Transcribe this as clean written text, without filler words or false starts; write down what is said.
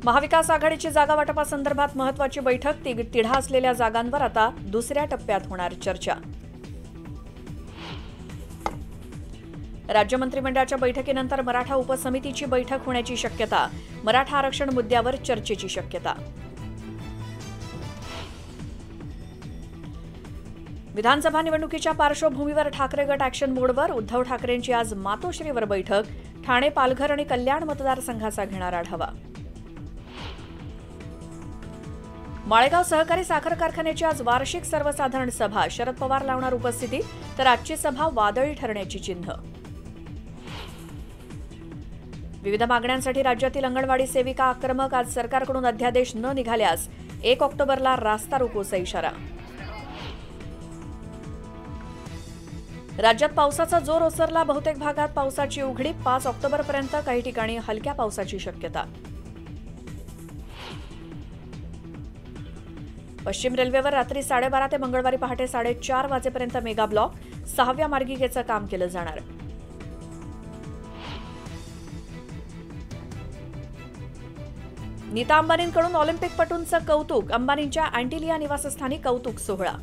महाविकास आघाडीची जागा वाटपासंदर्भात महत्त्वाची बैठक, तिढा असलेल्या जागांवर आता दुसऱ्या टप्प्यात होणार चर्चा. राज्य मंत्रिमंडळाच्या बैठकीनंतर मराठा उपसमितीची बैठक होण्याची शक्यता. मराठा आरक्षण मुद्द्यावर चर्चेची शक्यता. विधानसभा निवडणुकीच्या पार्श्वभूमीवर ठाकरे गट ॲक्शन मोडवर. उद्धव ठाकरेंची आज मातोश्रीवर बैठक. ठाणे, पालघर आणि कल्याण मतदारसंघाचा घेणार आढावा. माळेगाव सहकारी साखर कारखान्याची आज वार्षिक सर्वसाधारण सभा. शरद पवार लावणार उपस्थिती, तर आजची सभा वादळी ठरण्याची चिन्ह. विविध मागण्यांसाठी राज्यातील अंगणवाडी सेविका आक्रमक. आज सरकारकडून अध्यादेश न निघाल्यास 1 ऑक्टोबरला रास्ता रोकोचा इशारा. राज्यात पावसाचा जोर ओसरला. बहुतेक भागात पावसाची उघडीप. 5 ऑक्टोबरपर्यंत काही ठिकाणी हलक्या पावसाची शक्यता. पश्चिम रेल्वेवर रात्री 12:30 ते मंगळवारी पहाटे 4:30 वाजेपर्यंत मेगा ब्लॉक. 6व्या मार्गिकेचं काम केलं जाणार. नीता अंबानींकडून ऑलिम्पिकपटूंचं कौतुक. अंबानींच्या अँटिलिया निवासस्थानी कौतुक सोहळा.